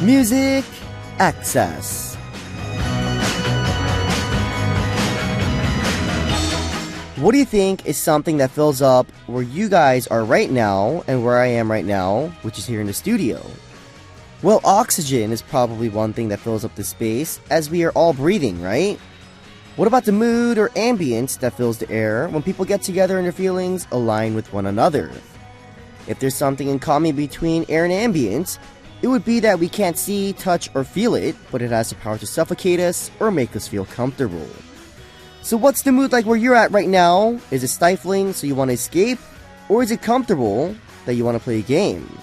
Music Access. What do you think is something that fills up where you guys are right now and where I am right now, which is here in the studio? Well, oxygen is probably one thing that fills up the space as we are all breathing, right? What about the mood or ambience that fills the air when people get together and their feelings align with one another? If there's something in common between air and ambience, it would be that we can't see, touch, or feel it, but it has the power to suffocate us or make us feel comfortable. So what's the mood like where you're at right now? Is it stifling so you want to escape? Or is it comfortable that you want to play a game?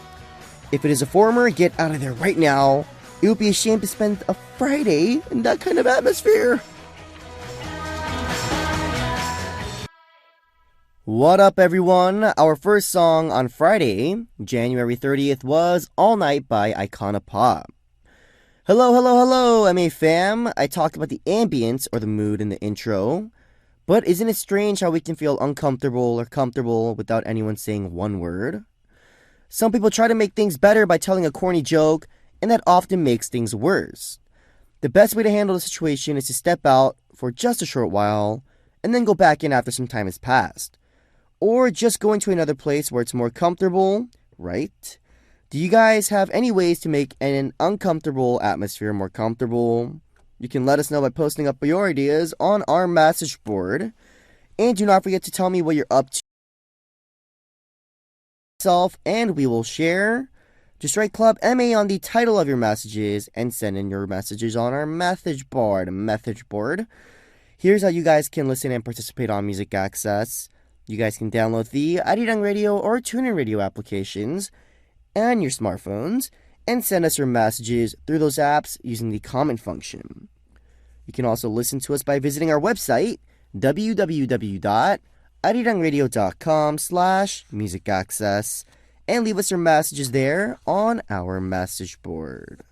If it is a former, get out of there right now. It would be a shame to spend a Friday in that kind of atmosphere. What up, everyone? Our first song on Friday, January 30th, was All Night by Icona Pop. Hello, MA fam. I talked about the ambience or the mood in the intro, but isn't it strange how we can feel uncomfortable or comfortable without anyone saying one word? Some people try to make things better by telling a corny joke, and that often makes things worse. The best way to handle the situation is to step out for just a short while, and then go back in after some time has passed. Or just go into another place where it's more comfortable, right? Do you guys have any ways to make an uncomfortable atmosphere more comfortable? You can let us know by posting up your ideas on our message board. And do not forget to tell me what you're up to yourself, and we will share. Just write Club MA on the title of your messages and send in your messages on our message board. Here's how you guys can listen and participate on Music Access. You guys can download the Arirang Radio or TuneIn Radio applications on your smartphones and send us your messages through those apps using the comment function. You can also listen to us by visiting our website, www.arirangradio.com/musicaccess, and leave us your messages there on our message board.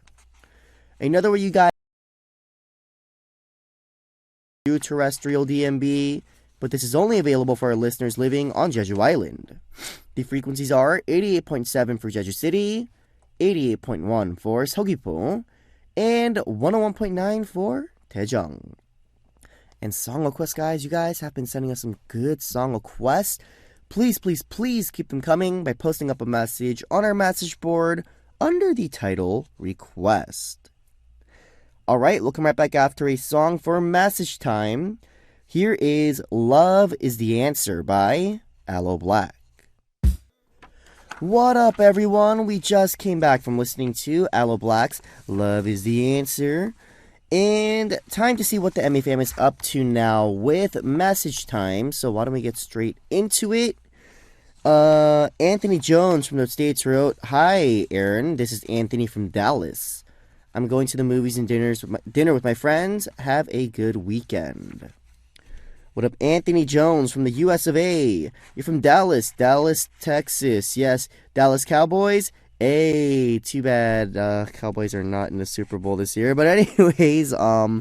Another way you guys do terrestrial DMB, but this is only available for our listeners living on Jeju Island. The frequencies are 88.7 for Jeju City, 88.1 for Seogwipo, and 101.9 for Daejeong. And song requests, guys, you guys have been sending us some good song requests. Please keep them coming by posting up a message on our message board under the title Request. Alright, we'll come right back after a song for message time. Here is Love is the Answer by Aloe Black. What up, everyone? We just came back from listening to Aloe Black's Love is the Answer. And time to see what the MA fam is up to now with message time. So why don't we get straight into it? Anthony Jones from the States wrote, "Hi, Aron. This is Anthony from Dallas. I'm going to the movies and dinner with my friends. Have a good weekend." What up, Anthony Jones from the US of A? You're from Dallas, Texas. Yes, Dallas Cowboys. Hey, too bad Cowboys are not in the Super Bowl this year. But anyways, you're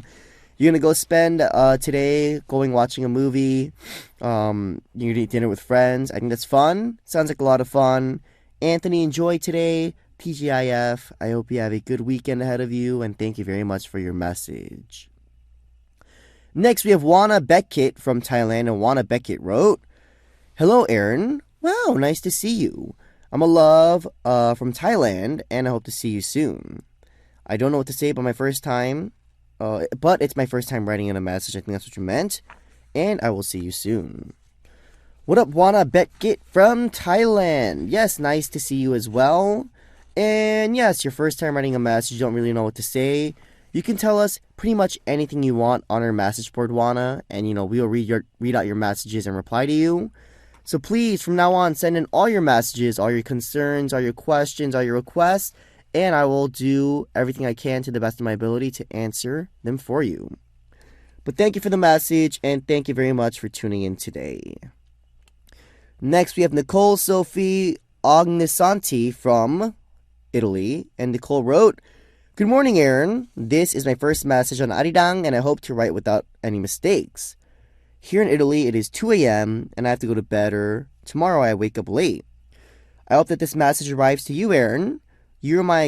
gonna go spend today watching a movie. You're gonna eat dinner with friends. I think that's fun. Sounds like a lot of fun. Anthony, enjoy today. TGIF. I hope you have a good weekend ahead of you, and thank you very much for your message. Next, we have Wana Beckett from Thailand, and Wana Beckett wrote, "Hello, Aron. Wow, nice to see you. I'm a love from Thailand, and I hope to see you soon. I don't know what to say, but it's my first time writing in a message. I think that's what you meant, and I will see you soon." What up, Wana Beckett from Thailand? Yes, nice to see you as well. And yes, your first time writing a message, you don't really know what to say. You can tell us pretty much anything you want on our message board, Wana, and we'll read out your messages and reply to you. So please, from now on, send in all your messages, all your concerns, all your questions, all your requests, and I will do everything I can to the best of my ability to answer them for you. But thank you for the message, and thank you very much for tuning in today. Next, we have Nicole Sophie Ognisanti from Italy, and Nicole wrote, "Good morning, Aron. This is my first message on Arirang, and I hope to write without any mistakes. Here in Italy, it is 2 a.m., and I have to go to bed, or tomorrow I wake up late. I hope that this message arrives to you, Aron. You're my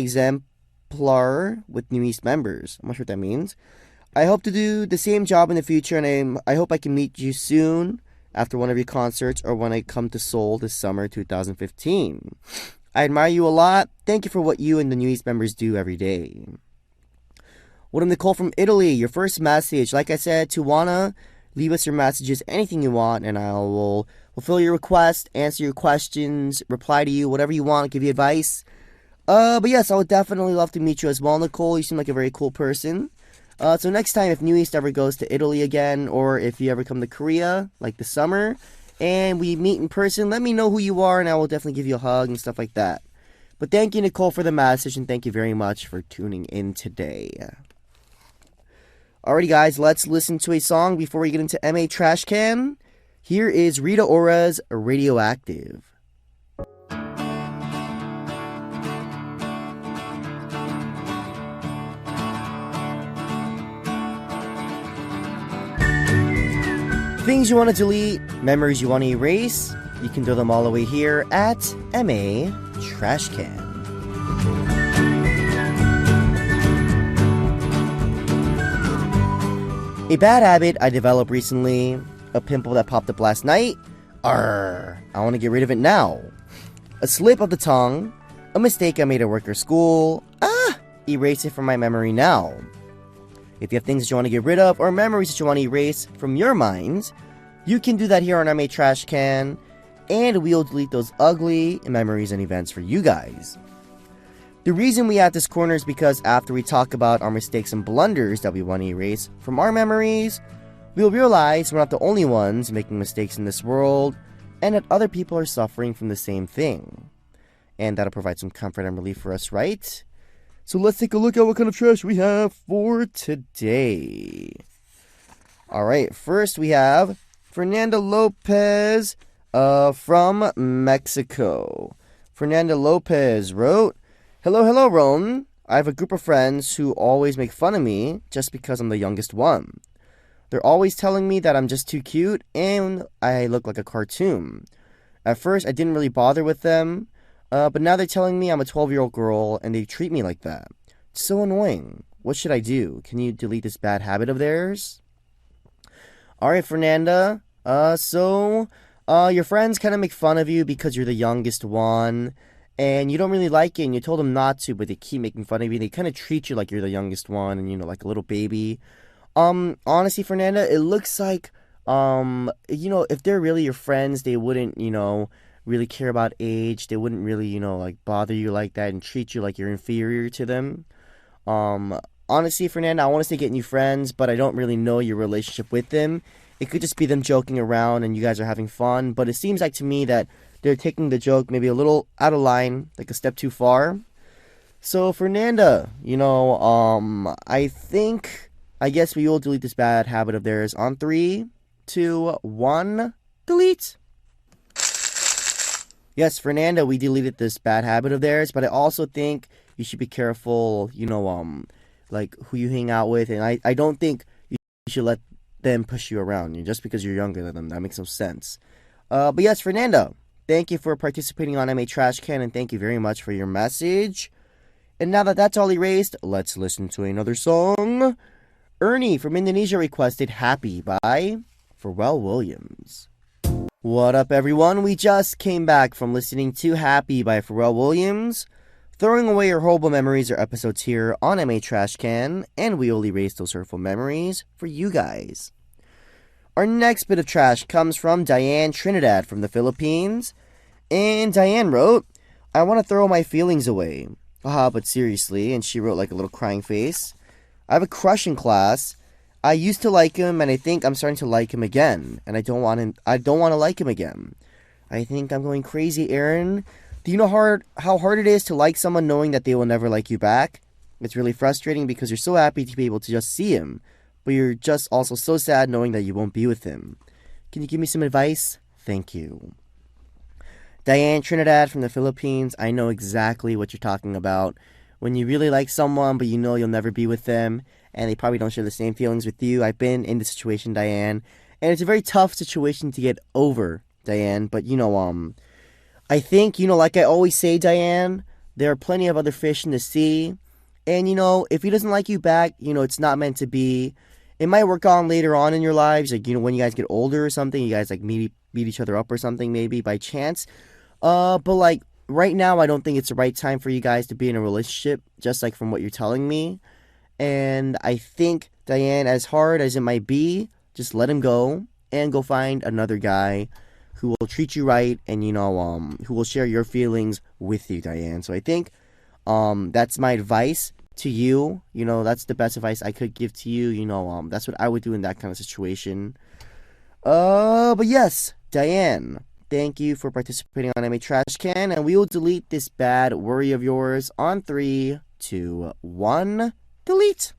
exemplar with New East members. I'm not sure what that means. I hope to do the same job in the future, and I hope I can meet you soon after one of your concerts or when I come to Seoul this summer 2015. I admire you a lot. Thank you for what you and the New East members do every day. What am Nicole from Italy? Your first message. Like I said, Tuwana, leave us your messages, anything you want, and I will fulfill your request, answer your questions, reply to you, whatever you want, give you advice. But yes, I would definitely love to meet you as well, Nicole. You seem like a very cool person. So next time, if New East ever goes to Italy again, or if you ever come to Korea, like this summer, and we meet in person, let me know who you are, and I will definitely give you a hug and stuff like that. But thank you, Nicole, for the message, and thank you very much for tuning in today. Alrighty, guys, let's listen to a song before we get into MA Trash Can. Here is Rita Ora's Radioactive. Things you want to delete, memories you want to erase, you can throw them all away here at MA Trash Can. A bad habit I developed recently, a pimple that popped up last night. I want to get rid of it now. A slip of the tongue, a mistake I made at work or school. Erase it from my memory now. If you have things that you want to get rid of or memories that you want to erase from your minds, you can do that here on MA Trash Can, and we'll delete those ugly memories and events for you guys. The reason we have this corner is because after we talk about our mistakes and blunders that we want to erase from our memories, we'll realize we're not the only ones making mistakes in this world, and that other people are suffering from the same thing. And that'll provide some comfort and relief for us, right? So let's take a look at what kind of trash we have for today. Alright, first we have Fernanda Lopez from Mexico. Fernanda Lopez wrote, Hello, Ron. I have a group of friends who always make fun of me just because I'm the youngest one. They're always telling me that I'm just too cute and I look like a cartoon. At first, I didn't really bother with them, but now they're telling me I'm a 12-year-old girl and they treat me like that. It's so annoying. What should I do? Can you delete this bad habit of theirs? Alright, Fernanda. Your friends kind of make fun of you because you're the youngest one. And you don't really like it, and you told them not to, but they keep making fun of you. They kind of treat you like you're the youngest one, and, like a little baby. Honestly, Fernanda, it looks like, if they're really your friends, they wouldn't, really care about age. They wouldn't really, bother you like that and treat you like you're inferior to them. Honestly, Fernanda, I want to say get new friends, but I don't really know your relationship with them. It could just be them joking around, and you guys are having fun, but it seems like to me that they're taking the joke maybe a little out of line, like a step too far. So, Fernanda, I guess we will delete this bad habit of theirs on 3, 2, 1, delete. Yes, Fernanda, we deleted this bad habit of theirs, but I also think you should be careful, like who you hang out with, and I don't think you should let them push you around just because you're younger than them. That makes no sense. But yes, Fernanda, thank you for participating on MA Trash Can, and thank you very much for your message. And now that that's all erased, let's listen to another song. Ernie from Indonesia requested Happy by Pharrell Williams. What up, everyone? We just came back from listening to Happy by Pharrell Williams. Throwing away your horrible memories or episodes here on MA Trash Can, and we will erase those hurtful memories for you guys. Our next bit of trash comes from Diane Trinidad from the Philippines. And Diane wrote, I want to throw my feelings away. But seriously, and she wrote like a little crying face. I have a crush in class. I used to like him, and I think I'm starting to like him again. And I don't want to like him again. I think I'm going crazy, Aron. Do you know how hard it is to like someone knowing that they will never like you back? It's really frustrating because you're so happy to be able to just see him, but you're just also so sad knowing that you won't be with him. Can you give me some advice? Thank you. Diane Trinidad from the Philippines, I know exactly what you're talking about. When you really like someone, but you know you'll never be with them, and they probably don't share the same feelings with you. I've been in this situation, Diane, and it's a very tough situation to get over, Diane, but I think, like I always say, Diane, there are plenty of other fish in the sea, And, if he doesn't like you back, it's not meant to be. It might work on later on in your lives, like, when you guys get older or something, you guys, like, maybe beat each other up or something, maybe, by chance. But, like, right now, I don't think it's the right time for you guys to be in a relationship, just, like, from what you're telling me. And I think, Diane, as hard as it might be, just let him go and go find another guy who will treat you right and, who will share your feelings with you, Diane. So I think, that's my advice to you. That's the best advice I could give to you. That's what I would do in that kind of situation. But yes, Diane, thank you for participating on MA Trash Can, and we will delete this bad worry of yours on 3, 2, 1, delete.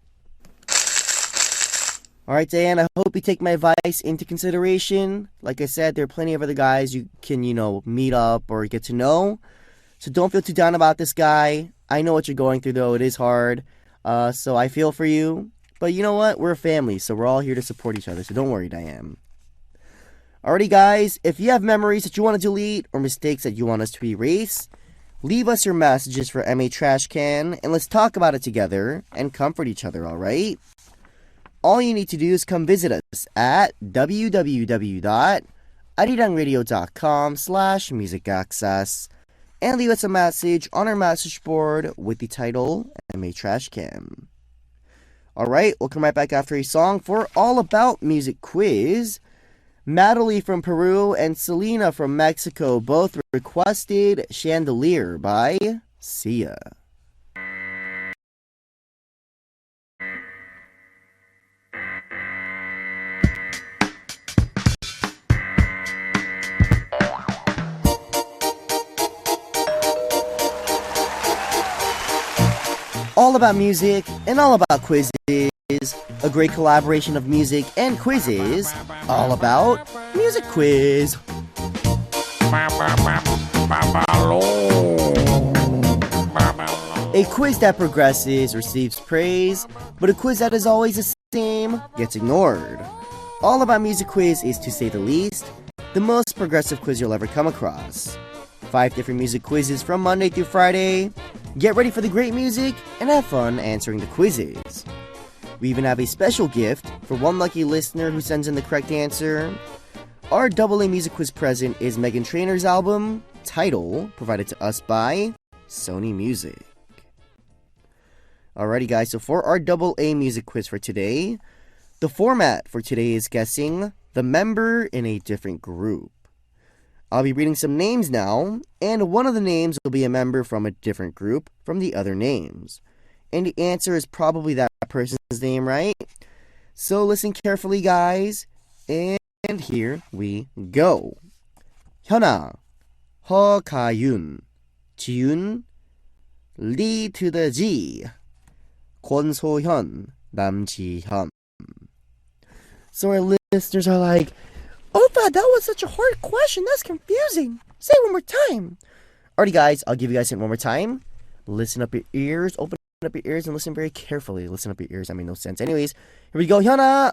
Alright, Diane, I hope you take my advice into consideration. Like I said, there are plenty of other guys you can, meet up or get to know. So don't feel too down about this guy. I know what you're going through, though. It is hard. So I feel for you. But you know what? We're a family, so we're all here to support each other. So don't worry, Diane. Alrighty, guys. If you have memories that you want to delete or mistakes that you want us to erase, leave us your messages for MA Trash Can, and let's talk about it together and comfort each other, alright? All you need to do is come visit us at www.arirangradio.com/musicaccess and leave us a message on our message board with the title MA Trash Can. Alright, we'll come right back after a song for All About Music Quiz. Natalie from Peru and Selena from Mexico both requested Chandelier by Sia. All about music and all about quizzes. A great collaboration of music and quizzes. All about Music Quiz. A quiz that progresses receives praise, but a quiz that is always the same gets ignored. All About Music Quiz is, to say the least, the most progressive quiz you'll ever come across. 5 different music quizzes from Monday through Friday. Get ready for the great music and have fun answering the quizzes. We even have a special gift for one lucky listener who sends in the correct answer. Our AA Music Quiz present is Meghan Trainor's album, Title, provided to us by Sony Music. Alrighty guys, so for our AA Music Quiz for today, the format for today is guessing the member in a different group. I'll be reading some names now, and one of the names will be a member from a different group from the other names. And the answer is probably that person's name, right? So listen carefully, guys, and here we go. 현아, 허가윤, 지윤, 리 to the G, 권소현, 남지현. So our listeners are like, Opa, that was such a hard question. That's confusing. Say it one more time. Alrighty, guys, I'll give you guys it one more time. Listen up your ears. Open up your ears and listen very carefully. Listen up your ears. That made no sense. Anyways, here we go. 현아,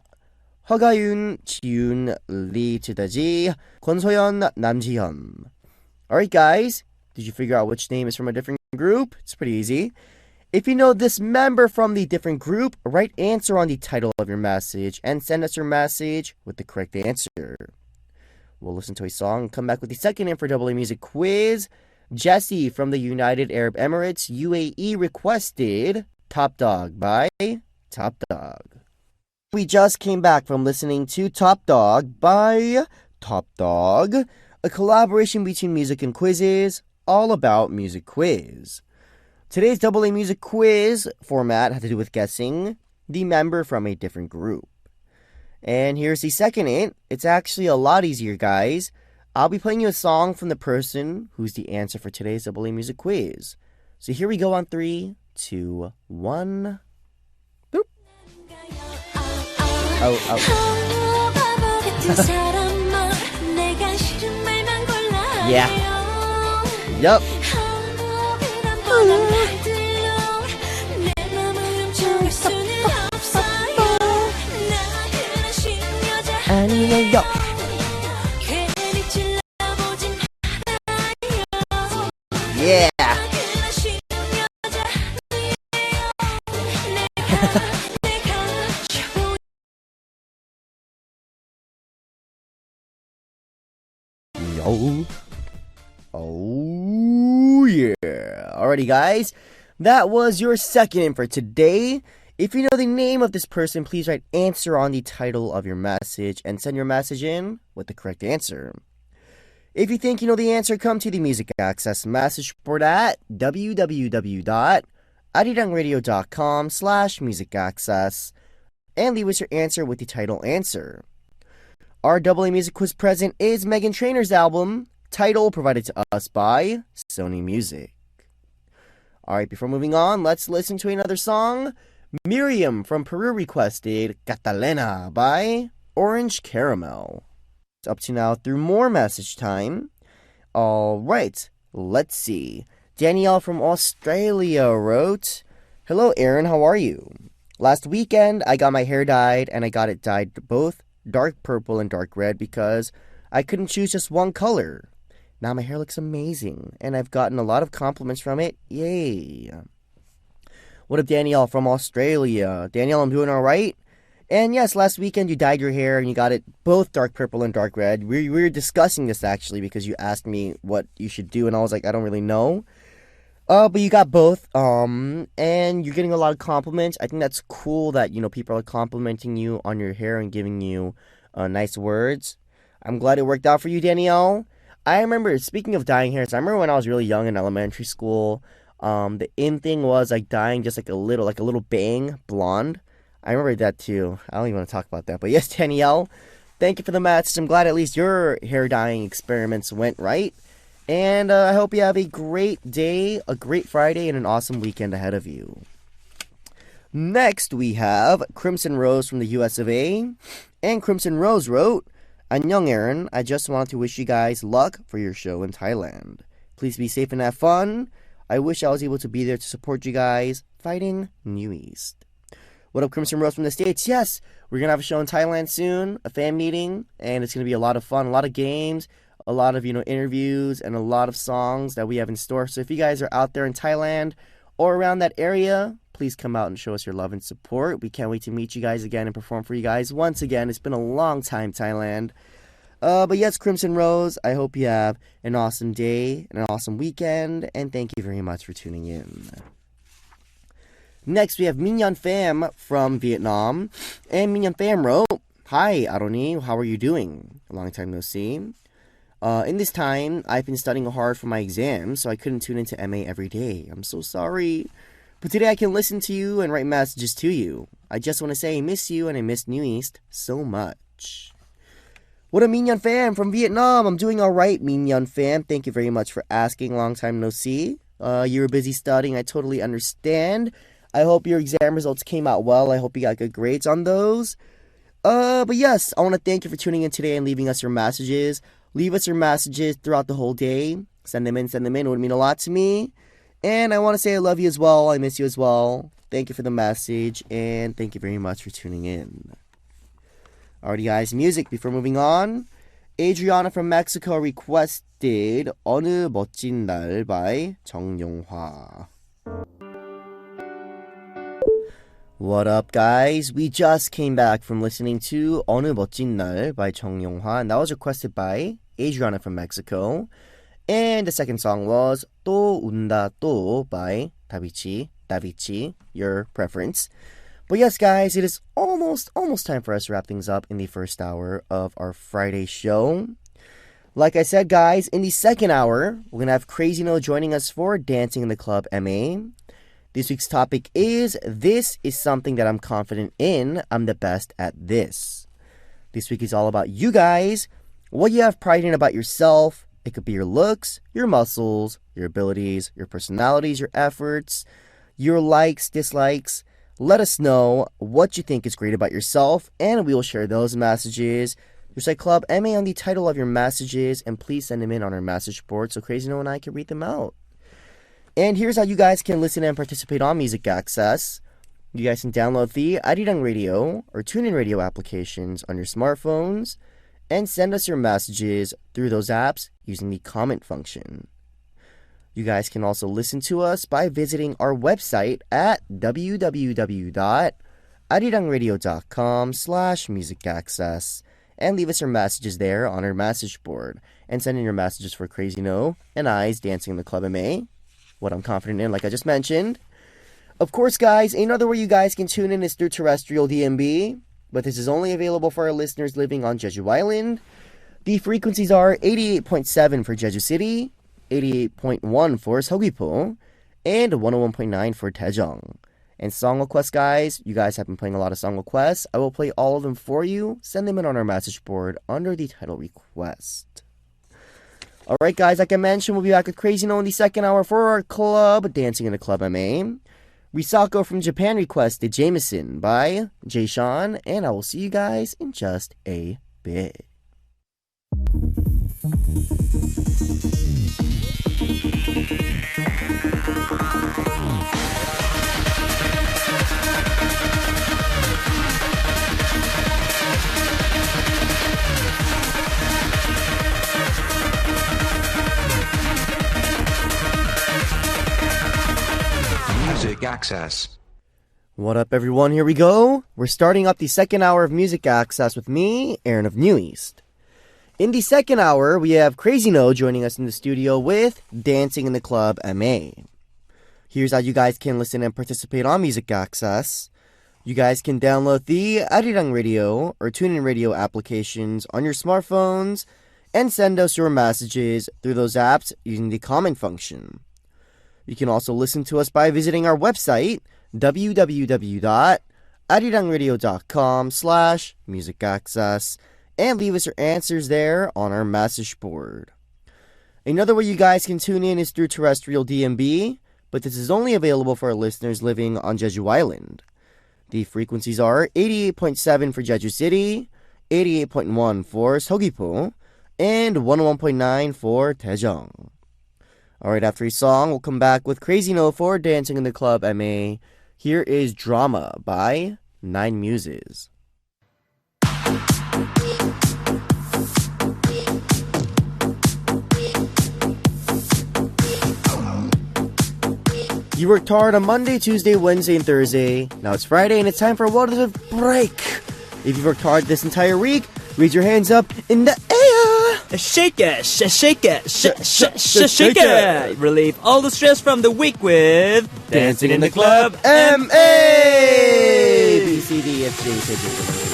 허가윤, 지윤, 리 to the G, 권소연, 남지현. Alright, guys, did you figure out which name is from a different group? It's pretty easy. If you know this member from the different group, write answer on the title of your message and send us your message with the correct answer. We'll listen to a song and come back with the second name for AA Music Quiz. Jesse from the United Arab Emirates, UAE, requested Top Dog by Top Dog. We just came back from listening to Top Dog by Top Dog, a collaboration between music and quizzes, all about Music Quiz. Today's AA Music Quiz format had to do with guessing the member from a different group. And here's the second hint. It's actually a lot easier, guys. I'll be playing you a song from the person who's the answer for today's AA Music Quiz. So here we go on 3, 2, 1. Boop. Oh. Yeah. Yup. 아니에요. Yeah. Oh yeah. Alrighty, guys. That was your second in for today. If you know the name of this person, please write answer on the title of your message and send your message in with the correct answer. If you think you know the answer, come to the Music Access message board at www.arirangradio.com/musicaccess and leave us your answer with the title answer. Our AA Music Quiz present is Meghan Trainor's album, title provided to us by Sony Music. Alright, before moving on, let's listen to another song. Miriam from Peru requested Catalina by Orange Caramel. It's up to now through more message time. Alright, let's see. Danielle from Australia wrote, "Hello Aron, how are you? Last weekend I got my hair dyed and I got it dyed both dark purple and dark red because I couldn't choose just one color. Now my hair looks amazing and I've gotten a lot of compliments from it. Yay." What up, Danielle from Australia? Danielle, I'm doing alright. And yes, last weekend you dyed your hair and you got it both dark purple and dark red. We were discussing this actually because you asked me what you should do and I was like, I don't really know. But you got both, and you're getting a lot of compliments. I think that's cool that, people are complimenting you on your hair and giving you nice words. I'm glad it worked out for you, Danielle. I remember, speaking of dyeing hairs, I remember when I was really young in elementary school, the in thing was like dyeing just like a little bang blonde. I remember that too. I don't even want to talk about that. But yes, Danielle, thank you for the message. I'm glad at least your hair dyeing experiments went right. And I hope you have a great day, a great Friday, and an awesome weekend ahead of you. Next, we have Crimson Rose from the US of A. And Crimson Rose wrote, "안녕, Aron. I just wanted to wish you guys luck for your show in Thailand. Please be safe and have fun. I wish I was able to be there to support you guys fighting New East." What up, Crimson Rose from the States? Yes, we're going to have a show in Thailand soon, a fan meeting, and it's going to be a lot of fun, a lot of games, a lot of, interviews, and a lot of songs that we have in store. So if you guys are out there in Thailand or around that area, please come out and show us your love and support. We can't wait to meet you guys again and perform for you guys once again. It's been a long time, Thailand. But yes, Crimson Rose, I hope you have an awesome day and an awesome weekend, and thank you very much for tuning in. Next, we have Minyan Pham from Vietnam, and Minyan Pham wrote, "Hi, Aroni, how are you doing? A long time no see. In this time, I've been studying hard for my exams, so I couldn't tune into MA every day. I'm so sorry. But today I can listen to you and write messages to you. I just want to say I miss you and I miss New East so much." What a Minyan Pham from Vietnam. I'm doing alright, Minyan Pham. Thank you very much for asking. Long time no see. You were busy studying. I totally understand. I hope your exam results came out well. I hope you got good grades on those. But yes, I want to thank you for tuning in today and leaving us your messages. Leave us your messages throughout the whole day. Send them in. It would mean a lot to me. And I want to say I love you as well. I miss you as well. Thank you for the message. And thank you very much for tuning in. Alrighty, guys. Music before moving on. Adriana from Mexico requested 어느 멋진 날 by 정용화. What up, guys? We just came back from listening to 어느 멋진 날 by 정용화, and that was requested by Adriana from Mexico. And the second song was 또 운다 또 by Davichi, your preference. But yes, guys, it is almost time for us to wrap things up in the first hour of our Friday show. Like I said, guys, in the second hour, we're going to have Crazyno joining us for Dancing in the Club MA. This week's topic is, this is something that I'm confident in. I'm the best at this. This week is all about you guys, what you have pride in about yourself. It could be your looks, your muscles, your abilities, your personalities, your efforts, your likes, dislikes. Let us know what you think is great about yourself, and we will share those messages. Recite Club MA on the title of your messages, and please send them in on our message board so Crazyno and I can read them out. And here's how you guys can listen and participate on Music Access. You guys can download the Arirang Radio or TuneIn Radio applications on your smartphones and send us your messages through those apps using the comment function. You guys can also listen to us by visiting our website at www.arirangradio.com/musicaccess and leave us your messages there on our message board. And send in your messages for Crazyno and I's Dancing in the Club MA. What I'm confident in, like I just mentioned. Of course, guys, another way you guys can tune in is through terrestrial DMB. But this is only available for our listeners living on Jeju Island. The frequencies are 88.7 for Jeju City, 88.1 for Seogwipo, and 101.9 for Daejeong. And song requests, guys, you guys have been playing a lot of song requests. I will play all of them for you. Send them in on our message board under the title request. Alright, guys, like I mentioned, we'll be back with Crazyno in the second hour for our club, Dancing in the Club MA. Risako from Japan requested Jameson by Jay Sean, and I will see you guys in just a bit. Music Access. What up, everyone? Here we go. We're starting up the second hour of Music Access with me, Aron of New East. In the second hour, we have Crazyno joining us in the studio with Dancing in the Club MA. Here's how you guys can listen and participate on Music Access. You guys can download the Arirang Radio or TuneIn Radio applications on your smartphones and send us your messages through those apps using the comment function. You can also listen to us by visiting our website, www.arirangradio.com/musicaccess, and leave us your answers there on our message board. Another way you guys can tune in is through terrestrial DMB, but this is only available for our listeners living on Jeju Island. The frequencies are 88.7 for Jeju City, 88.1 for Seogwipo, and 101.9 for Daejeong. Alright, after a song, we'll come back with Crazyno for Dancing in the Club MA. Here is Drama by Nine Muses. You worked hard on Monday, Tuesday, Wednesday, and Thursday. Now it's Friday and it's time for a water break. If you've worked hard this entire week, raise your hands up in the air. Shake it, shake it, shake it. Relieve all the stress from the week with Dancing in the Club MA. B, C, D, F, G, H, I, J, K, L, M, N, O, P.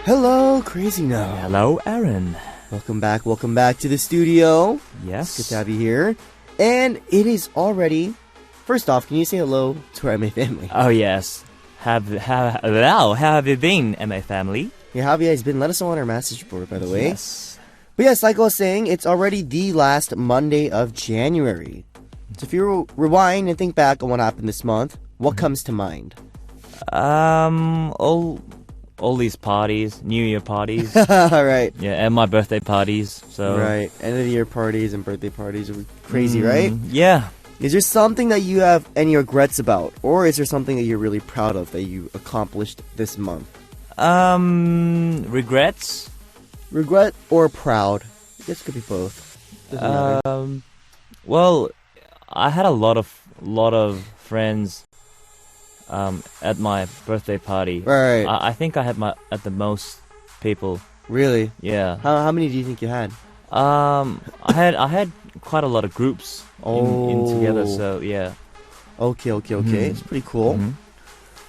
Hello, Crazyno. Hello, Aron. Welcome back to the studio. Yes. Good to have you here. And it is already... First off, can you say hello to our MA family? Oh, yes. How have you been, MA family? Yeah, how have you guys been? Let us know on our message board, by the way. Yes. But yes, like I was saying, it's already the last Monday of January. So if you rewind and think back on what happened this month, what comes to mind? All these parties, New Year parties. Right. Yeah, and my birthday parties. So right. End of the year parties and birthday parties are crazy, right? Yeah. Is there something that you have any regrets about? Or is there something that you're really proud of that you accomplished this month? Regrets? Regret or proud? I guess it could be both. Doesn't matter. Well, I had a lot of friends at my birthday party. Right. I think I had at the most people. Really? Yeah. How many do you think you had? I had quite a lot of groups in together. So yeah. Okay. It's pretty cool. Mm-hmm.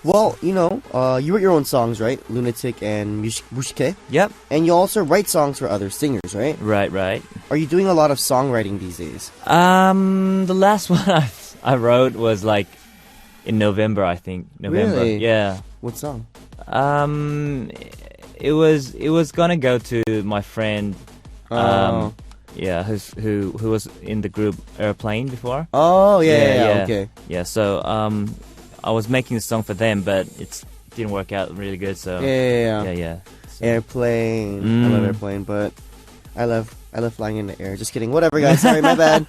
Well, you wrote your own songs, right? Lunatic and Mushike. Yep. And you also write songs for other singers, right? Right. Are you doing a lot of songwriting these days? The last one I wrote was like in November, I think. November. Really? Yeah. What song? It was gonna go to my friend. Yeah, who was in the group Airplane before. Oh yeah. Okay. Yeah. So I was making a song for them, but it didn't work out really good. So yeah. So. Airplane. I love Airplane, but I love flying in the air. Just kidding. Whatever, guys. Sorry, my bad.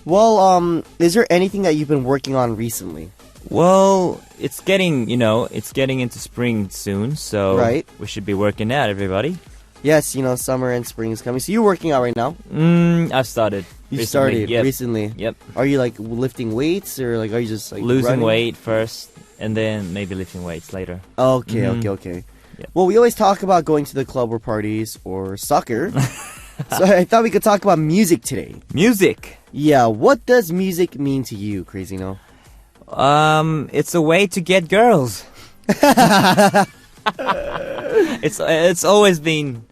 Well, is there anything that you've been working on recently? Well, it's getting into spring soon, so right. We should be working out, everybody. Yes, summer and spring is coming. So you're working out right now? I've started. You started Yep. recently. Yep. Are you like lifting weights or like are you just like Losing running? weight first, and then maybe lifting weights later. Okay, Mhm. okay. Yep. Well, we always talk about going to the club or parties or soccer. So I thought we could talk about music today. Music. Yeah, what does music mean to you, Crazyno? It's a way to get girls. It's always been,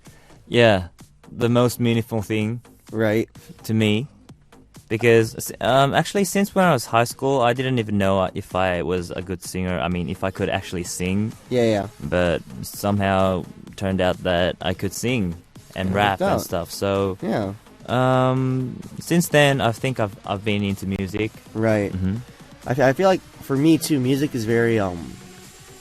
the most meaningful thing Right. to me, because actually since when I was high school, I didn't even know if I was a good singer. I mean, if I could actually sing, Yeah. but somehow turned out that I could sing and Yeah, rap worked and out. stuff. So Yeah. since then, I think I've been into music. Right. Hmm. I feel like for me too, music is very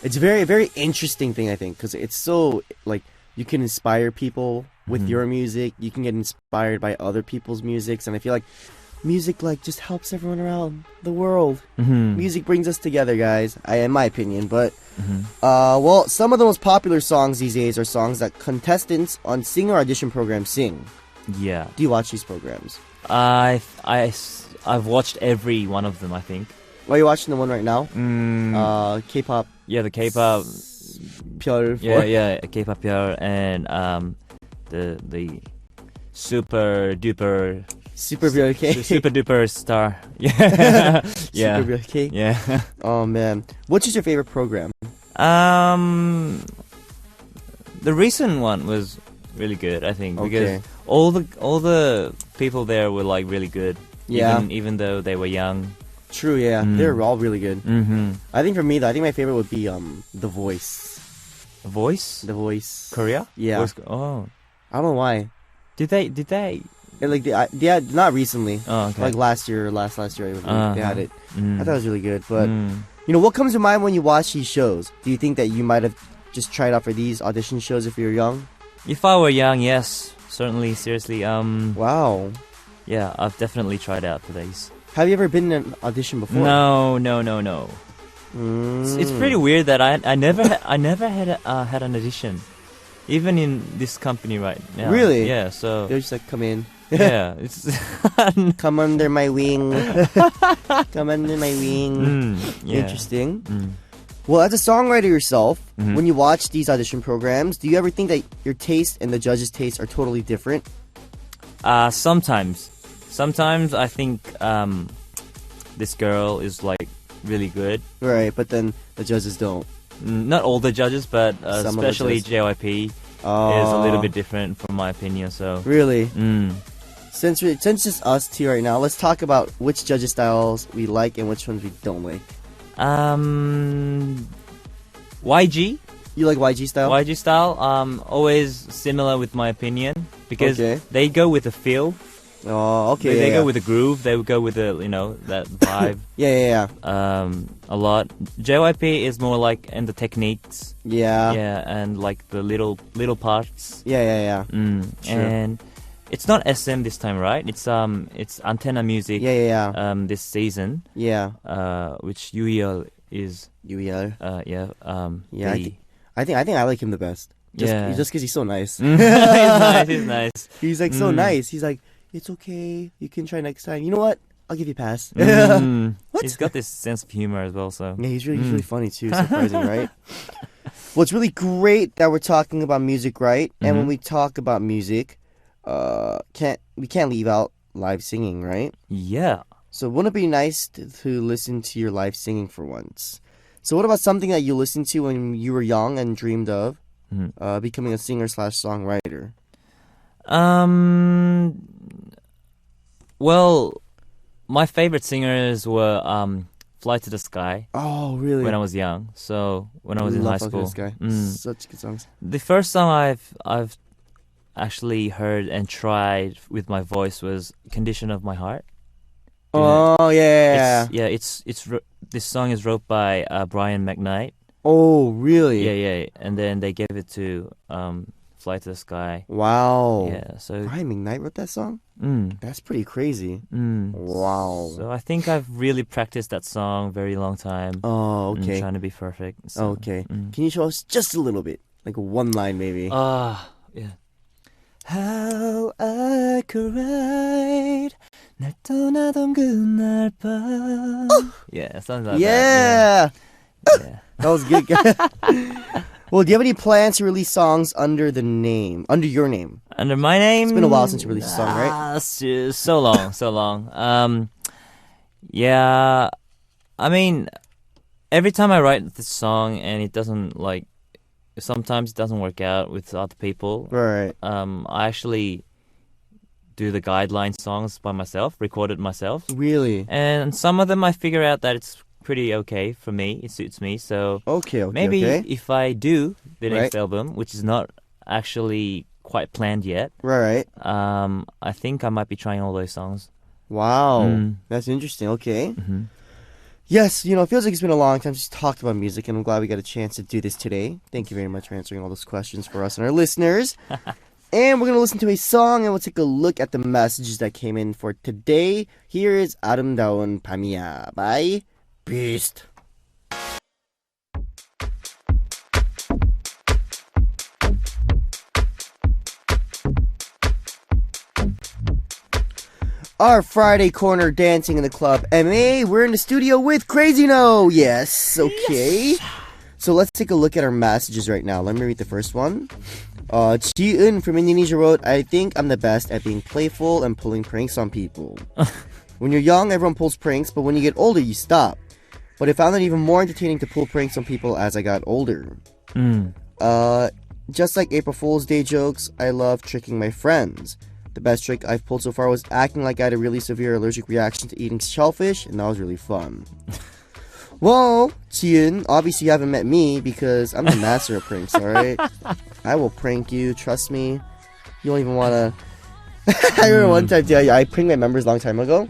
it's very interesting thing I think because it's so like you can inspire people with Mhm. your music. You can get inspired by other people's musics, and I feel like music like just helps everyone around the world. Hmm. Music brings us together, guys. In my opinion, but Hmm. well, some of the most popular songs these days are songs that contestants on singer audition programs sing. Yeah, Do you watch these programs? I've watched every one of them, I think. Are you watching the one right now? K-pop. Yeah, the K-pop. Pure. Yeah, K-pop year, and the super duper Super BLK. super duper star. Yeah, yeah, Super BLK. yeah. Oh man, which is your favorite program? The recent one was really good, I think, because Okay. all the people there were like really good. Yeah. even though they were young. True, yeah, Mm. they're all really good. Mm-hmm. I think for me, though, I think my favorite would be The Voice. Voice? The Voice. Korea? Yeah. Oh. I don't know why. Did they? Yeah, not recently. Oh, okay. Like last year, last year, they had it. I thought it was really good. But you know, what comes to mind when you watch these shows? Do you think that you might have just tried out for these audition shows if you were young? If I were young, yes, certainly, seriously. Wow. Yeah, I've definitely tried out for these. Have you ever been in an audition before? No. It's pretty weird that I never had an audition, even in this company right now. Really? Yeah. So They're just like, come in. yeah, it's Come under my wing. Come under my wing. yeah. Interesting. Mm. Well, as a songwriter yourself, Mhm. when you watch these audition programs, do you ever think that your taste and the judges' taste are totally different? Sometimes I think this girl is like really good. Right, but then the judges don't. Not all the judges, but Some of the especially judges. JYP is a little bit different from my opinion. So Really? mm. Since it's us two right now, let's talk about which judges' styles we like and which ones we don't like. YG You like YG style? YG style always similar with my opinion because Okay. they go with the feel. Oh, okay. They yeah, go with the groove. They would go with the that vibe. yeah. A lot. JYP is more like in the techniques. Yeah. Yeah, and like the little parts. Yeah. Sure. And it's not SM this time, right? It's Antenna Music. Yeah. This season. Yeah. Which Yuiel is. Yeah. Yeah. Yeah, the- I think I like him the best. Just Yeah. because he's so nice. He's nice. He's like so Mm. nice. He's like, it's okay. You can try next time. You know what? I'll give you a pass. Mm. What? He's got this sense of humor as well. So Yeah, he's really funny too. Surprising, right? Well, it's really great that we're talking about music, right? And when Mhm. we talk about music, we can't leave out live singing, right? yeah. So wouldn't it be nice to listen to your live singing for once? So what about something that you listened to when you were young and dreamed of Mhm. becoming a singer/songwriter? Well, my favorite singers were Fly to the Sky Oh, really? when I was young. So when I was in high school. This guy. Mm. Such good songs. The first song I've actually heard and tried with my voice was "Condition of My Heart." Do you know? Oh, yeah. This song is wrote by Brian McKnight. Oh, really? Yeah, and then they gave it to Fly to the Sky. Wow. Yeah, so Brian McKnight wrote that song? mm, That's pretty crazy. mm. Wow. So I think I've really practiced that song very long time. Oh, okay. Trying to be perfect. So, Okay. mm. Can you show us just a little bit? Like one line, maybe. Yeah. How I cried 날 떠나던 그날 밤. Yeah, something like Yeah. that. Yeah. That was good. Well, do you have any plans to release songs under your name? Under my name? It's been a while since you released a song, right? It's just so long. Yeah, I mean, every time I write this song and it doesn't sometimes it doesn't work out with other people. Right. I actually do the guideline songs by myself, record it myself. Really? And some of them I figure out that it's pretty okay for me. It suits me. So maybe if I do the next album, which is not actually quite planned yet, right. I think I might be trying all those songs. Wow. That's interesting. Okay. Mm-hmm. Yes, it feels like it's been a long time since we talked about music, and I'm glad we got a chance to do this today. Thank you very much for answering all those questions for us and our listeners. And we're going to listen to a song, and we'll take a look at the messages that came in for today. Here is 아름다운 밤이야 by Beast. Our Friday corner dancing in the club MA. We're in the studio with Crazyno. Yes, okay. Yes. So let's take a look at our messages right now. Let me read the first one. Ji-eun from Indonesia wrote, I think I'm the best at being playful and pulling pranks on people. When you're young, everyone pulls pranks, but when you get older, you stop. But I found it even more entertaining to pull pranks on people as I got older. Just like April Fool's Day jokes, I love tricking my friends. The best trick I've pulled so far was acting like I had a really severe allergic reaction to eating shellfish, and that was really fun. Well, Jiun, obviously you haven't met me because I'm the master of pranks, alright? I will prank you, trust me. You don't even want to... I remember one time, I pranked my members a long time ago.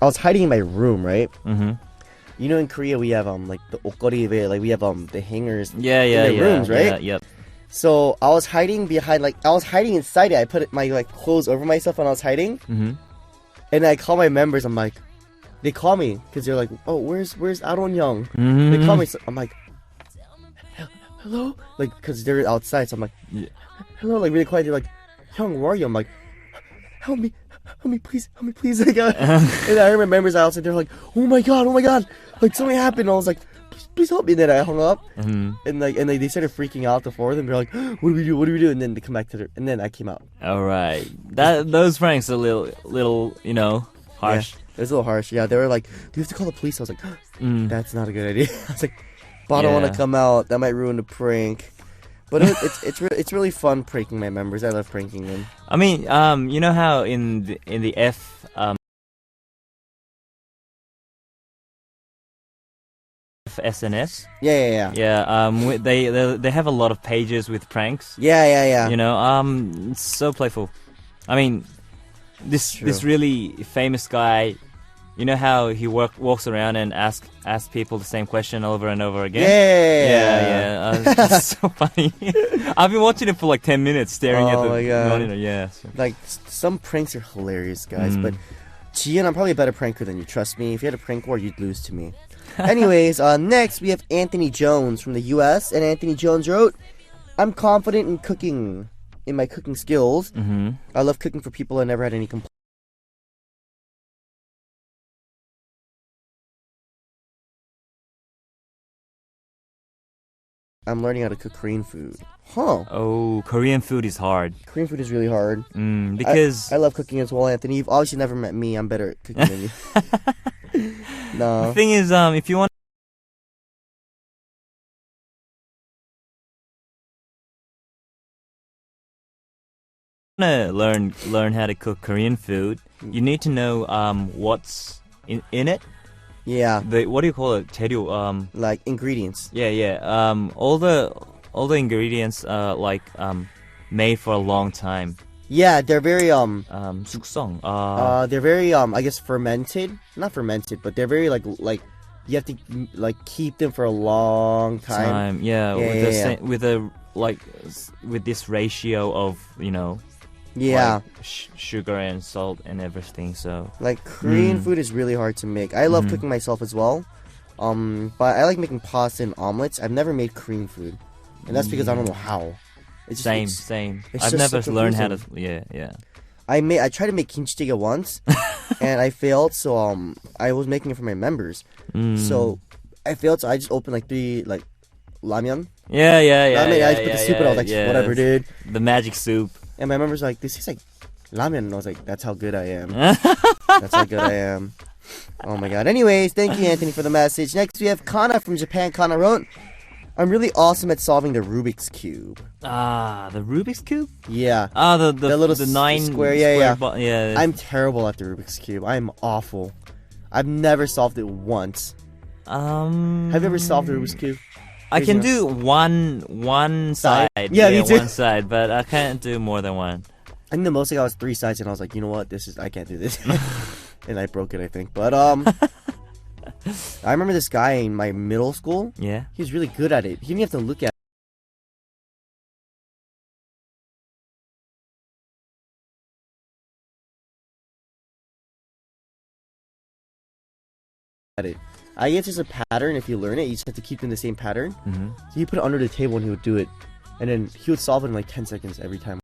I was hiding in my room, right? You know, in Korea we have the okori, we have the hangers in the rooms, right? Yeah, yep. So I was hiding behind, I was hiding inside it. I put my clothes over myself when I was hiding. And I call my members. I'm like, they call me because they're like, oh, where's Aron Young? They call me. So I'm like, hello, because they're outside. So I'm like, hello, really quiet. They're like, Young, where are you? I'm like, help me, please. And I heard my members outside. They're like, oh my god, something happened. And I was like, please help me. And then I hung up, and they started freaking out, the four of them. They're like, what do we do? And then they come back and then I came out. All right, those pranks are a little, harsh. Yeah, it was a little harsh. Yeah, they were like, do you have to call the police? I was like, that's not a good idea. I was like, but I don't want to come out. That might ruin the prank. But it's really fun pranking my members. I love pranking them. I mean, you know how in the SNS. Yeah. They have a lot of pages with pranks. Yeah. It's so playful. I mean, this really famous guy. You know how he walks around and asks people the same question over and over again? Yeah. It's so funny. I've been watching it for 10 minutes, staring at the monitor. Yeah. Some pranks are hilarious, guys. But Jian, I'm probably a better pranker than you. Trust me. If you had a prank war, you'd lose to me. Anyways, next we have Anthony Jones from the US, and Anthony Jones wrote, I'm confident in my cooking skills. I love cooking for people. I never had any complaints. I'm learning how to cook Korean food. Huh. Oh, Korean food is hard. Korean food is really hard. Because I love cooking as well, Anthony. You've obviously never met me. I'm better at cooking than you. No. The thing is, if you want to learn how to cook Korean food, you need to know what's in it. Yeah. What do you call it? 재료. Like ingredients. Yeah. All the ingredients made for a long time. Yeah, they're very 숙성. They're very I guess fermented. Not fermented, but they're very like you have to keep them for a long time. Yeah. With this ratio of sugar and salt and everything. So Korean food is really hard to make. I love cooking myself as well. But I like making pasta and omelets. I've never made Korean food, and that's because I don't know how. It's same. I've never learned how to. Yeah. I tried to make kimchi jjigae once, and I failed. So I was making it for my members. So I failed. So I just opened like 3 like ramyeon. Yeah. Ramen, I just put the soup and I was like, whatever, dude. The magic soup. And my members were like, this is like ramen, and I was like, that's how good I am. That's how good I am. Oh my god. Anyways, thank you, Anthony, for the message. Next, we have Kana from Japan. Kana wrote, I'm really awesome at solving the Rubik's Cube. The Rubik's Cube? Yeah. The little the 9 square. Yeah. Yeah. I'm terrible at the Rubik's Cube. I'm awful. I've never solved it once. Have you ever solved the Rubik's Cube? I can do one side. Yeah, me too. One side, but I can't do more than one. I think the most I got was 3 sides, and I was like, you know what? I can't do this. And I broke it, I think. But I remember this guy in my middle school. Yeah. He was really good at it. He didn't have to look at it. I guess there's a pattern. If you learn it, you just have to keep in the same pattern. So he put it under the table and he would do it. And then he would solve it in like 10 seconds every time.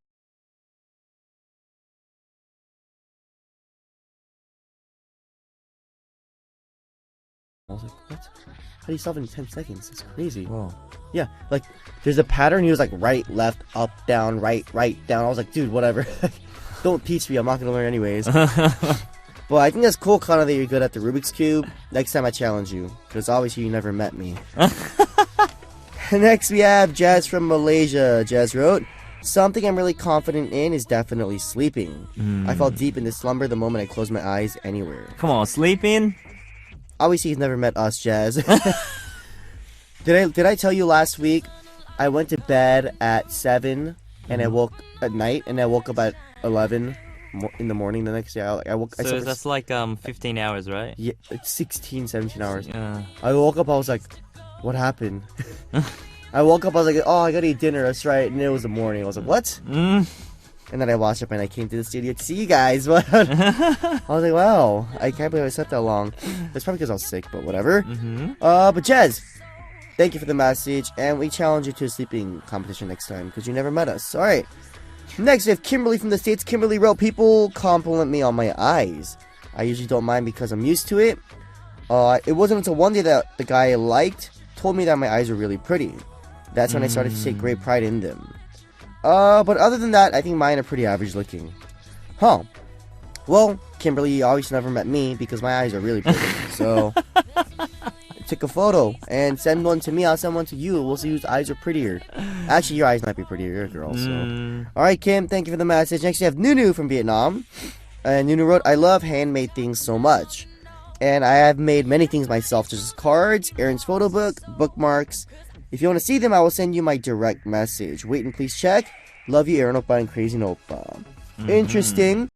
I was like, what? How do you solve it in 10 seconds? It's crazy. Whoa. Yeah, like, there's a pattern. He was like, right, left, up, down, right, down. I was like, dude, whatever. Don't teach me. I'm not going to learn anyways. But I think that's cool, Connor, that you're good at the Rubik's Cube. Next time I challenge you, because obviously you never met me. Next we have Jazz from Malaysia. Jazz wrote, something I'm really confident in is definitely sleeping. I fell deep into slumber the moment I closed my eyes anywhere. Come on, sleeping? Obviously he's never met us, Jazz. Did I tell you last week I went to bed at 7 and I woke at night and I woke up at 11 in the morning the next day? I woke. So that's like 15 hours, right? Yeah, it's 16, 17 hours. Yeah. I woke up, I was like, what happened? I woke up, I was like, oh, I gotta eat dinner, that's right. And it was the morning. I was like, what? And then I washed up and I came to the studio to see you guys. I was like, wow, I can't believe I slept that long. It's probably because I was sick, but whatever. But Jez, thank you for the message. And we challenge you to a sleeping competition next time because you never met us. All right. Next, we have Kimberly from the States. Kimberly wrote, people compliment me on my eyes. I usually don't mind because I'm used to it. It wasn't until one day that the guy I liked told me that my eyes were really pretty. That's when I started to take great pride in them. But other than that, I think mine are pretty average looking. Huh. Well, Kimberly, you obviously never met me because my eyes are really pretty. So, take a photo and send one to me. I'll send one to you. We'll see whose eyes are prettier. Actually, your eyes might be prettier. You're a girl, so. Alright, Kim, thank you for the message. Next, we have Nunu from Vietnam. And Nunu wrote, I love handmade things so much. And I have made many things myself, such as cards, Aaron's photo book, bookmarks. If you want to see them, I will send you my direct message. Wait and please check. Love you, Aron Oppa and Crazyno Oppa. Interesting.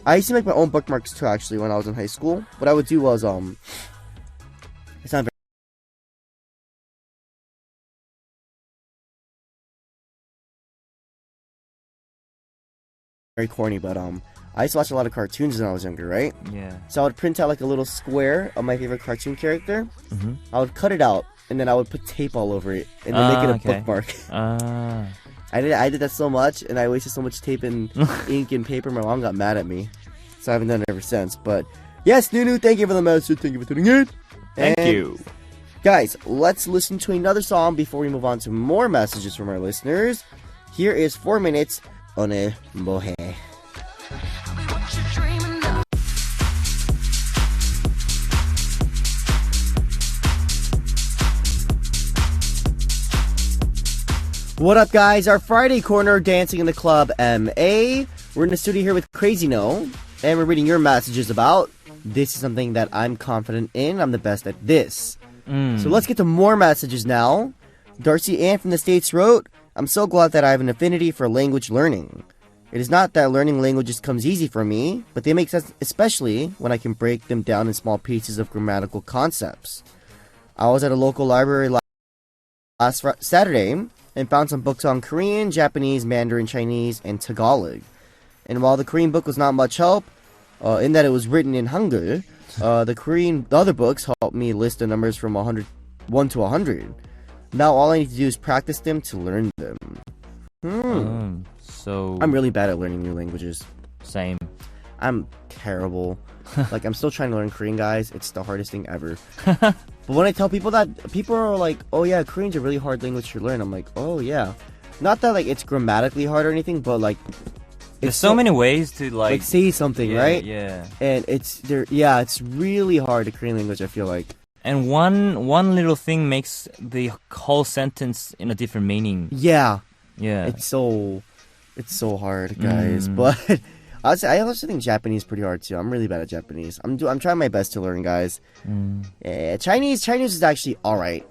I used to make my own bookmarks too, actually, when I was in high school. What I would do was, it's not very corny, but I used to watch a lot of cartoons when I was younger, right? Yeah. So I would print out like a little square of my favorite cartoon character. I would cut it out, and then I would put tape all over it, and then make it a bookmark. I did that so much, and I wasted so much tape and ink and paper. My mom got mad at me, so I haven't done it ever since. But yes, Nunu, thank you for the message. Thank you for tuning in. Thank you. Guys, let's listen to another song before we move on to more messages from our listeners. Here is 4 minutes on a bohe. What up, guys? Our Friday corner, Dancing in the Club MA. We're in the studio here with Crazyno, and we're reading your messages about this is something that I'm confident in. I'm the best at this. So let's get to more messages now. Darcy Ann from the States wrote, I'm so glad that I have an affinity for language learning. It is not that learning languages comes easy for me, but they make sense, especially when I can break them down in small pieces of grammatical concepts. I was at a local library last Saturday and found some books on Korean, Japanese, Mandarin, Chinese, and Tagalog. And while the Korean book was not much help, in that it was written in Hangul, the other books helped me list the numbers from 100 1 to 100. Now all I need to do is practice them to learn them. So I'm really bad at learning new languages. same. I'm terrible. Like, I'm still trying to learn Korean, guys. It's the hardest thing ever. But when I tell people that, people are like, oh yeah, Korean's a really hard language to learn. I'm like, oh yeah. Not that like it's grammatically hard or anything, but like There's so many ways to like say something, right? Yeah. And it's really hard to Korean language, I feel like. And one little thing makes the whole sentence in a different meaning. Yeah. Yeah. It's so hard, guys. But I also think Japanese is pretty hard too. I'm really bad at Japanese. I'm trying my best to learn, guys. Yeah, Chinese is actually alright.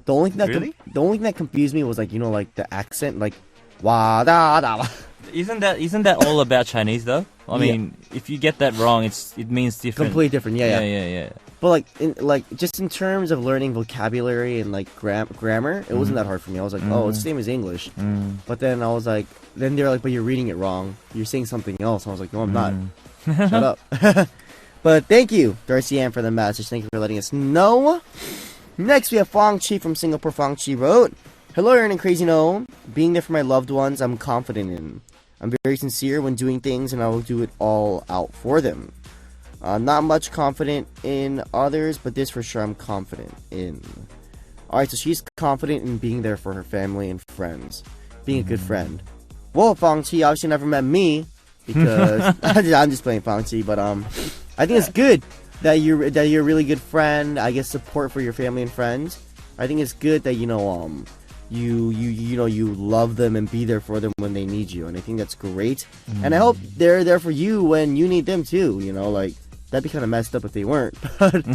The only thing that confused me was like, like the accent, like wa da da. Isn't that all about Chinese though? I mean, if you get that wrong, it means different. Completely different. Yeah. But just in terms of learning vocabulary and like grammar, it wasn't that hard for me. I was like, oh, it's the same as English. But then I was like, then they're like, but you're reading it wrong. You're saying something else. I was like, no, I'm not. Shut up. But thank you, Darcy Ann, for the message. Thank you for letting us know. Next, we have Fong Chi from Singapore. Fong Chi wrote, hello, Aron and Crazyno. Being there for my loved ones, I'm confident in. I'm very sincere when doing things, and I will do it all out for them. Not much confident in others, but this for sure I'm confident in. Alright, so she's confident in being there for her family and friends. Being a good friend. Well, Fong Chi obviously never met me, because I'm just playing Fong Chi, but I think it's good that you're a really good friend. I guess support for your family and friends. I think it's good that you love them and be there for them when they need you, and I think that's great. And I hope they're there for you when you need them too. Like that'd be kind of messed up if they weren't, but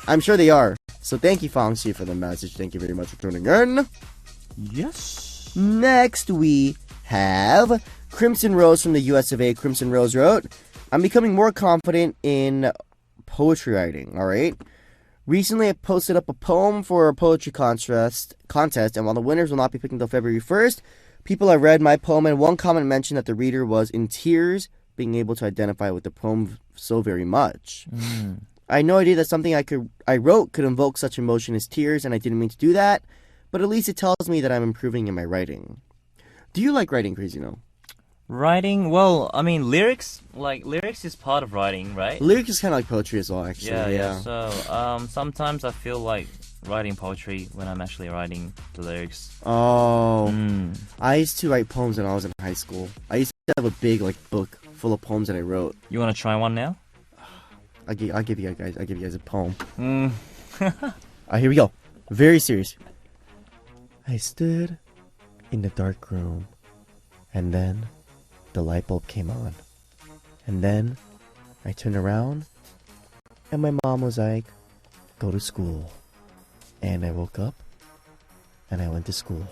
I'm sure they are. So thank you, Fong Chi, for the message. Thank you very much for tuning in. Yes. Next we have Crimson Rose from the US of A. Crimson Rose wrote, I'm becoming more confident in poetry writing. Alright. Recently, I posted up a poem for a poetry contest, and while the winners will not be picked until February 1st, people have read my poem, and one comment mentioned that the reader was in tears, being able to identify with the poem so very much. I had no idea that something I wrote could invoke such emotion as tears, and I didn't mean to do that, but at least it tells me that I'm improving in my writing. Do you like writing, Crazyno? Writing, well, I mean, lyrics is part of writing, right? Lyrics is kind of like poetry as well, actually. Yeah. So, sometimes I feel like writing poetry when I'm actually writing the lyrics. Oh. I used to write poems when I was in high school. I used to have a big book full of poems that I wrote. You want to try one now? I'll give you guys a poem. Here we go. Very serious. I stood in the dark room, and then the light bulb came on. And then I turned around, and my mom was like, go to school. And I woke up, and I went to school.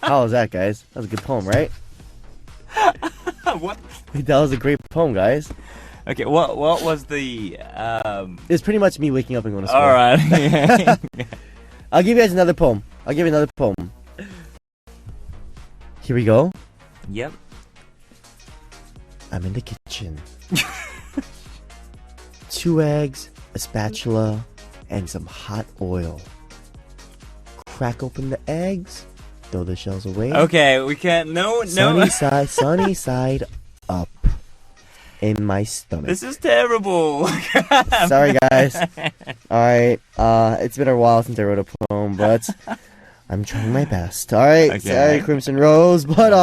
How was that, guys? That was a good poem, right? What? That was a great poem, guys. Okay, what was the It's pretty much me waking up and going to school. Alright. I'll give you guys another poem. Here we go. Yep. I'm in the kitchen. 2 eggs, a spatula, and some hot oil. Crack open the eggs, throw the shells away. Okay, we can't. No. Sunny side up in my stomach. This is terrible. Sorry, guys. Alright, it's been a while since I wrote a poem, but I'm trying my best. Alright, Okay. Sorry, Crimson Rose, but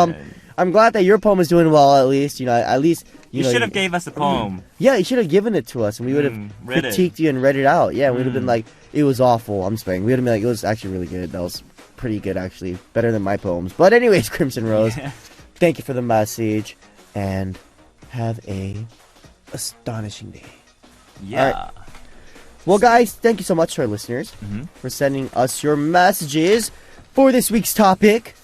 I'm glad that your poem is doing well, at least. You should have gave us a poem. Yeah, you should have given it to us, and we would have read it. critiqued you and read it out. Yeah, we'd have been like, it was awful. I'm just playing. We would have been like, it was actually really good. That was pretty good, actually. Better than my poems. But anyways, Crimson Rose, thank you for the message, and have a astonishing day. Yeah. All right. Well, guys, thank you so much to our listeners for sending us your messages for this week's topic.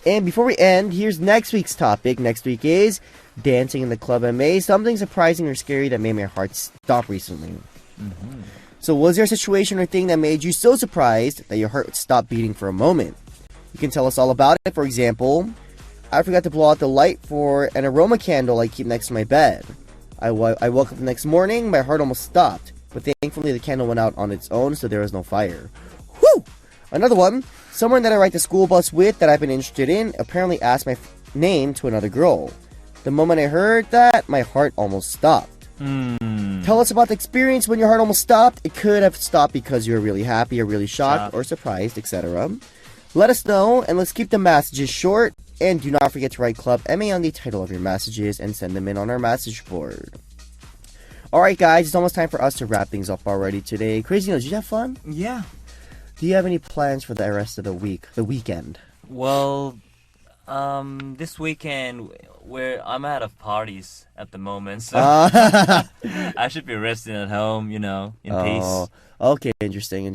And before we end, here's next week's topic. Next week is dancing in the club MA. Something surprising or scary that made my heart stop recently. So was there a situation or thing that made you so surprised that your heart stopped beating for a moment? You can tell us all about it. For example, I forgot to blow out the light for an aroma candle I keep next to my bed. I woke up the next morning, my heart almost stopped. but thankfully the candle went out on its own, so there was no fire. Whew! Another one. Someone that I ride the school bus with that I've been interested in apparently asked my name to another girl. The moment I heard that, my heart almost stopped. Tell us about the experience when your heart almost stopped. It could have stopped because you were really happy or really shocked or surprised, etc. Let us know, and let's keep the messages short. And do not forget to write Club MA on the title of your messages and send them in on our message board. Alright guys, it's almost time for us to wrap things up already today. Crazyno, did you have fun? Yeah. Do you have any plans for the rest of the weekend? Well, this weekend I'm out of parties at the moment, so I should be resting at home, in peace. Okay, interesting.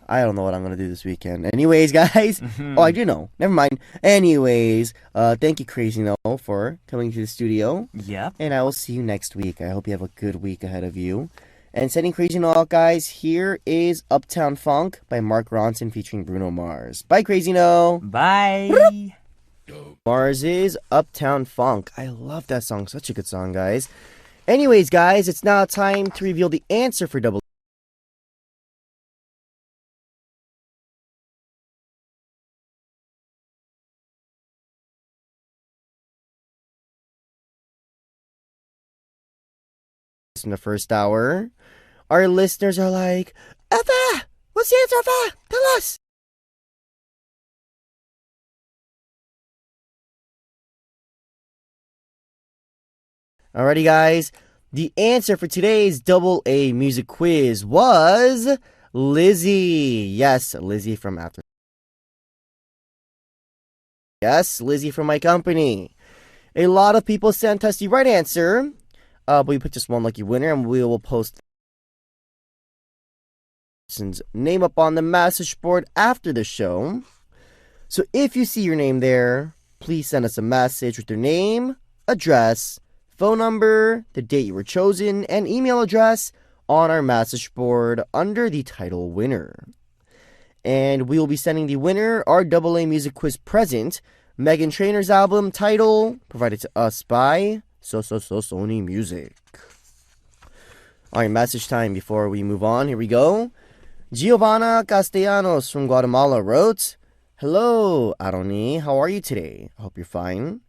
I don't know what I'm gonna do this weekend. Anyways, guys. Oh, I do know. Never mind. Anyways, thank you, Crazyno, for coming to the studio. Yeah. And I will see you next week. I hope you have a good week ahead of you. And sending Crazyno out, guys, here is Uptown Funk by Mark Ronson featuring Bruno Mars. Bye, Crazyno. Bye. Mars is Uptown Funk. I love that song. Such a good song, guys. Anyways, guys, it's now time to reveal the answer for double. In the first hour, our listeners are like, Eva, what's the answer, Eva? Tell us. Alrighty, guys. The answer for today's double A music quiz was Lizzie. Yes, Lizzie from After. Yes, Lizzie from My Company. A lot of people sent us the right answer, but we picked just one lucky winner, and we will post the name up on the message board after the show. So if you see your name there, please send us a message with your name, address, phone number, the date you were chosen, and email address on our message board under the title winner. And we will be sending the winner our double A music quiz present, Meghan Trainor's album title, provided to us by Sony Music. Alright, message time before we move on. Here we go. Giovanna Castellanos from Guatemala wrote, Hello, Aroni. How are you today? I hope you're fine.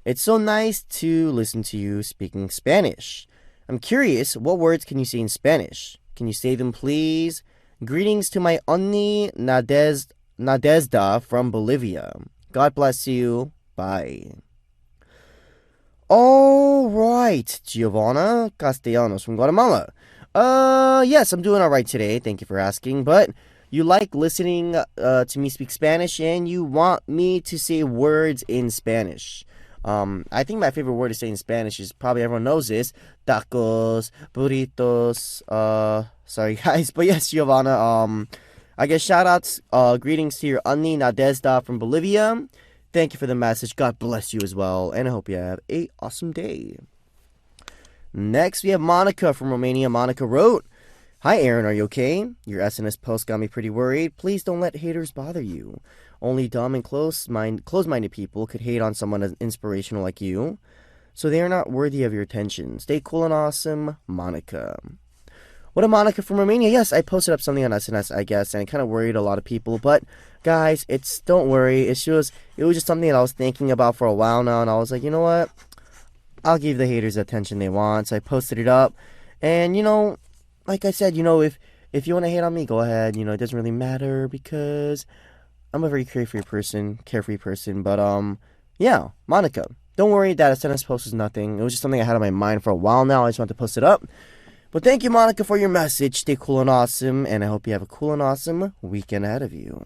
It's so nice to listen to you speaking Spanish. I'm curious, what words can you say in Spanish? Can you say them, please? Greetings to my Onni Nadezda from Bolivia. God bless you. Bye. All right, Giovanna Castellanos from Guatemala. Yes, I'm doing all right today. Thank you for asking. But you like listening to me speak Spanish, and you want me to say words in Spanish. I think my favorite word to say in Spanish is, probably everyone knows this, tacos, burritos. Sorry guys, but yes, Giovanna. I guess shout outs, greetings to your Anni Nadezda from Bolivia. Thank you for the message. God bless you as well, and I hope you have an awesome day. Next, we have Monica from Romania. Monica wrote, Hi Aaron, are you okay? Your SNS post got me pretty worried. Please don't let haters bother you. Only dumb and close-minded people could hate on someone as inspirational like you. So they are not worthy of your attention. Stay cool and awesome, Monica. What a Monica from Romania. Yes, I posted up something on SNS, I guess, and it kind of worried a lot of people. But, guys, don't worry. It was just something that I was thinking about for a while now, and I was like, you know what? I'll give the haters the attention they want. So I posted it up. And, like I said, if you want to hate on me, go ahead. It doesn't really matter because I'm a very carefree person. But, yeah, Monica, don't worry, that SNS post is nothing. It was just something I had on my mind for a while now. I just wanted to post it up. But thank you, Monica, for your message. Stay cool and awesome, and I hope you have a cool and awesome weekend ahead of you.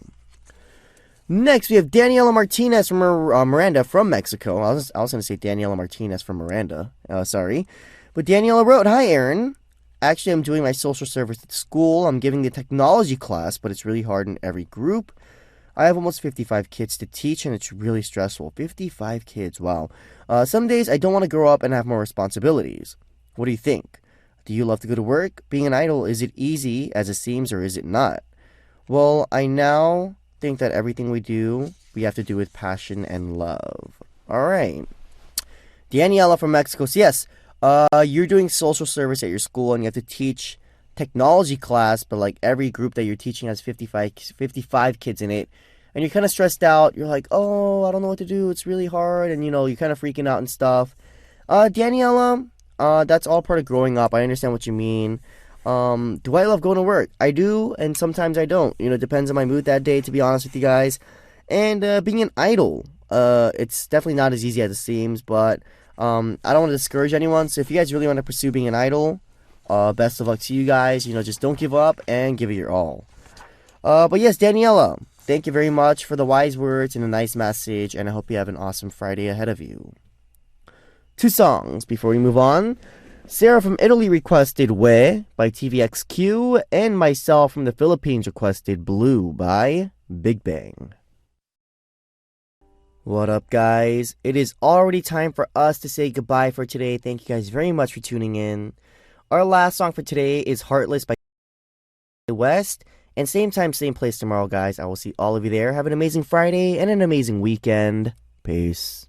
Next, we have Daniela Martinez from Miranda from Mexico. I was going to say Daniela Martinez from Miranda. Sorry. But Daniela wrote, Hi, Aaron. Actually, I'm doing my social service at school. I'm giving the technology class, but it's really hard in every group. I have almost 55 kids to teach, and it's really stressful. 55 kids, wow. Some days I don't want to grow up and have more responsibilities. What do you think? Do you love to go to work? Being an idol, is it easy as it seems, or is it not? Well, I now think that everything we do, we have to do with passion and love. All right. Daniela from Mexico. So yes, You're doing social service at your school and you have to teach technology class, but like every group that you're teaching has 55 kids in it. And you're kind of stressed out. You're like, oh, I don't know what to do. It's really hard. And, you're kind of freaking out and stuff. Daniela, that's all part of growing up. I understand what you mean. Do I love going to work? I do, and sometimes I don't. It depends on my mood that day, to be honest with you guys. And being an idol, it's definitely not as easy as it seems, but I don't want to discourage anyone. So if you guys really want to pursue being an idol, best of luck to you guys. Just don't give up and give it your all. But yes, Daniela, thank you very much for the wise words and a nice message, and I hope you have an awesome Friday ahead of you. 2 songs before we move on. Sarah from Italy requested We by TVXQ, and myself from the Philippines requested Blue by Big Bang. What up, guys? It is already time for us to say goodbye for today. Thank you guys very much for tuning in. Our last song for today is Heartless by West. And same time, same place tomorrow, guys. I will see all of you there. Have an amazing Friday and an amazing weekend. Peace.